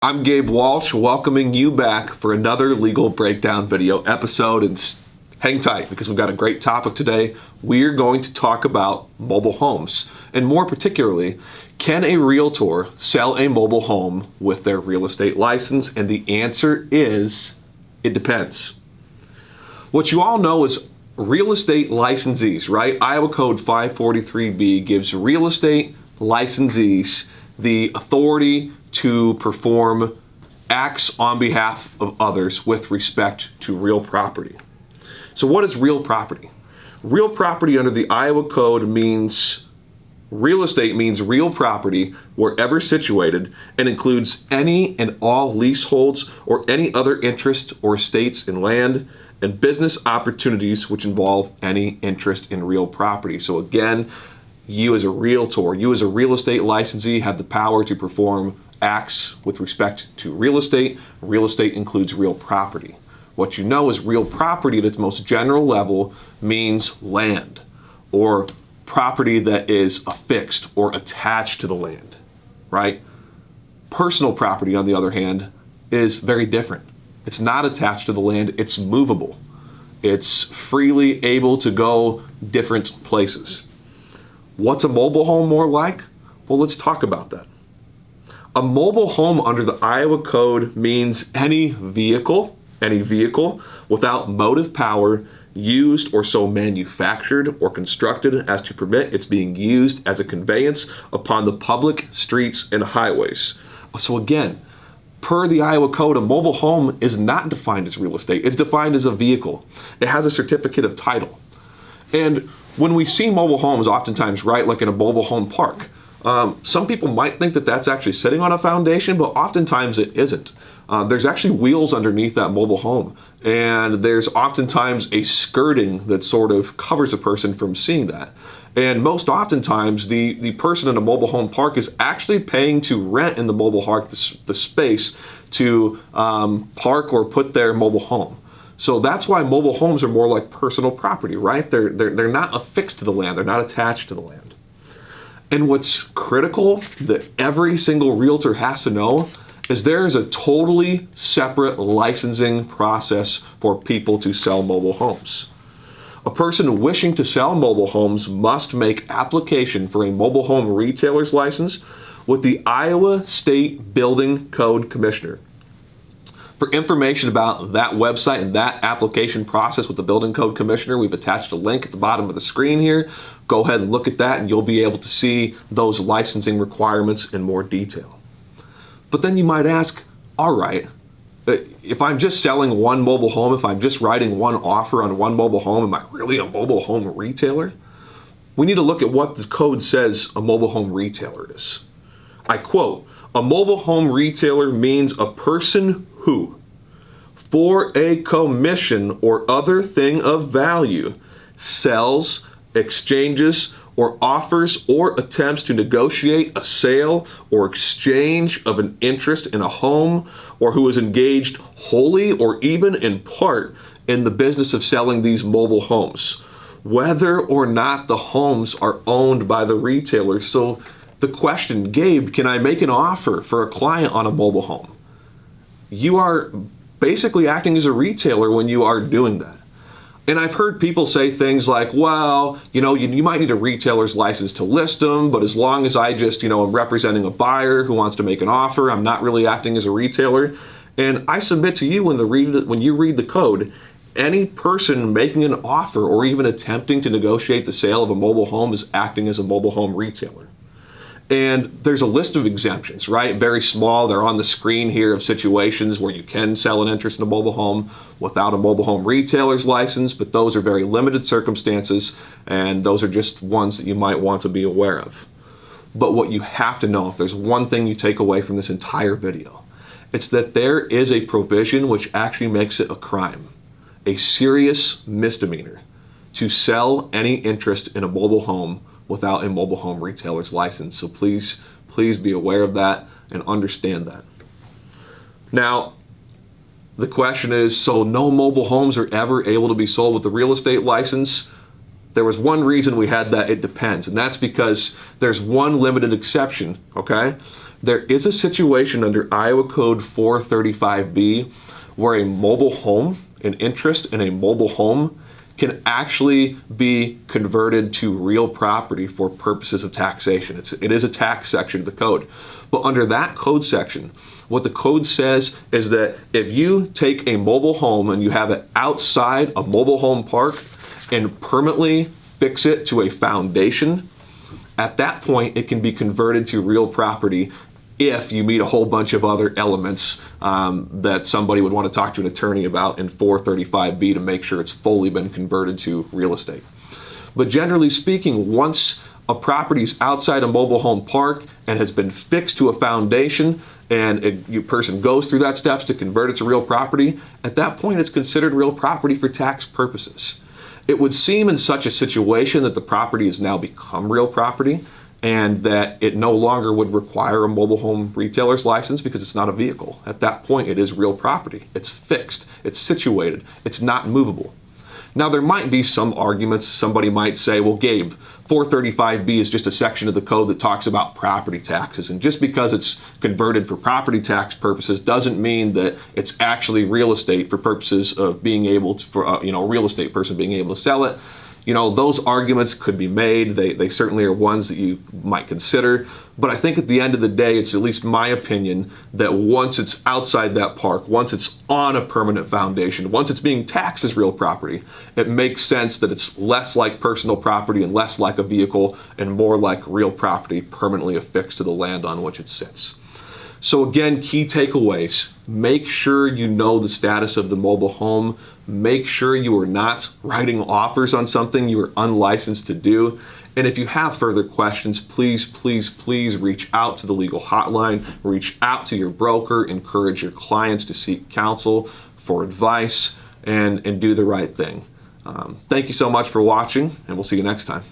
I'm Gabe Walsh, welcoming you back for another legal breakdown video episode, and hang tight because we've got a great topic today. We're going to talk about mobile homes, and more particularly, can a realtor sell a mobile home with their real estate license? And the answer is, it depends. What you all know is real estate licensees, right? Iowa Code 543B gives real estate licensees the authority to perform acts on behalf of others with respect to real property. So what is real property? Real property under the Iowa Code means real estate means real property wherever situated and includes any and all leaseholds or any other interest or estates in land and business opportunities which involve any interest in real property. So again, you as a realtor, you as a real estate licensee have the power to perform acts with respect to real estate. Real estate includes real property. What you know is real property at its most general level means land or property that is affixed or attached to the land, right? Personal property, on the other hand, is very different. It's not attached to the land, it's movable. It's freely able to go different places. What's a mobile home more like? Well, let's talk about that. A mobile home under the Iowa Code means any vehicle without motive power used or so manufactured or constructed as to permit its being used as a conveyance upon the public streets and highways. So again, per the Iowa Code, a mobile home is not defined as real estate. It's defined as a vehicle. It has a certificate of title. And when we see mobile homes, oftentimes, right, like in a mobile home park, some people might think that that's actually sitting on a foundation, but oftentimes it isn't. There's actually wheels underneath that mobile home, and there's oftentimes a skirting that sort of covers a person from seeing that. And most oftentimes, the person in a mobile home park is actually paying to rent in the mobile park the space to park or put their mobile home. So that's why mobile homes are more like personal property, right? They're not affixed to the land. They're not attached to the land. And what's critical that every single realtor has to know is there is a totally separate licensing process for people to sell mobile homes. A person wishing to sell mobile homes must make application for a mobile home retailer's license with the Iowa State Building Code Commissioner. For information about that website and that application process with the Building Code Commissioner, we've attached a link at the bottom of the screen here. Go ahead and look at that and you'll be able to see those licensing requirements in more detail. But then you might ask, all right, if I'm just selling one mobile home, if I'm just writing one offer on one mobile home, am I really a mobile home retailer? We need to look at what the code says a mobile home retailer is. I quote, "A mobile home retailer means a person who, for a commission or other thing of value, sells, exchanges, or offers or attempts to negotiate a sale or exchange of an interest in a home, or who is engaged wholly or even in part in the business of selling these mobile homes, whether or not the homes are owned by the retailer." So the question, Gabe, can I make an offer for a client on a mobile home? You are basically acting as a retailer when you are doing that. And I've heard people say things like, well, you might need a retailer's license to list them, but as long as I just, am representing a buyer who wants to make an offer, I'm not really acting as a retailer. And I submit to you when you read the code, any person making an offer or even attempting to negotiate the sale of a mobile home is acting as a mobile home retailer. And there's a list of exemptions, right? Very small. They're on the screen here of situations where you can sell an interest in a mobile home without a mobile home retailer's license, but those are very limited circumstances, and those are just ones that you might want to be aware of. But what you have to know, if there's one thing you take away from this entire video, it's that there is a provision which actually makes it a crime, a serious misdemeanor, to sell any interest in a mobile home without a mobile home retailer's license. So please be aware of that and understand that. Now, the question is, so no mobile homes are ever able to be sold with the real estate license? There was one reason we had that, it depends, and that's because there's one limited exception, okay? There is a situation under Iowa Code 435B where a mobile home, an interest in a mobile home, can actually be converted to real property for purposes of taxation. It is a tax section of the code. But under that code section, what the code says is that if you take a mobile home and you have it outside a mobile home park and permanently fix it to a foundation, at that point it can be converted to real property if you meet a whole bunch of other elements that somebody would want to talk to an attorney about in 435B to make sure it's fully been converted to real estate. But generally speaking, once a property is outside a mobile home park and has been fixed to a foundation and a person goes through that steps to convert it to real property, at that point it's considered real property for tax purposes. It would seem in such a situation that the property has now become real property and that it no longer would require a mobile home retailer's license because it's not a vehicle. At that point, it is real property. It's fixed, it's situated, it's not movable. Now, there might be some arguments. Somebody might say, well, Gabe, 435B is just a section of the code that talks about property taxes. And just because it's converted for property tax purposes doesn't mean that it's actually real estate for purposes of being able to, for a real estate person being able to sell it. Those arguments could be made. They certainly are ones that you might consider. But I think at the end of the day, it's at least my opinion that once it's outside that park, once it's on a permanent foundation, once it's being taxed as real property, it makes sense that it's less like personal property and less like a vehicle and more like real property permanently affixed to the land on which it sits. So again, key takeaways: make sure you know the status of the mobile home. Make sure you are not writing offers on something you are unlicensed to do. And if you have further questions, please, please, please reach out to the legal hotline, reach out to your broker, encourage your clients to seek counsel for advice and do the right thing. Thank you so much for watching, and we'll see you next time.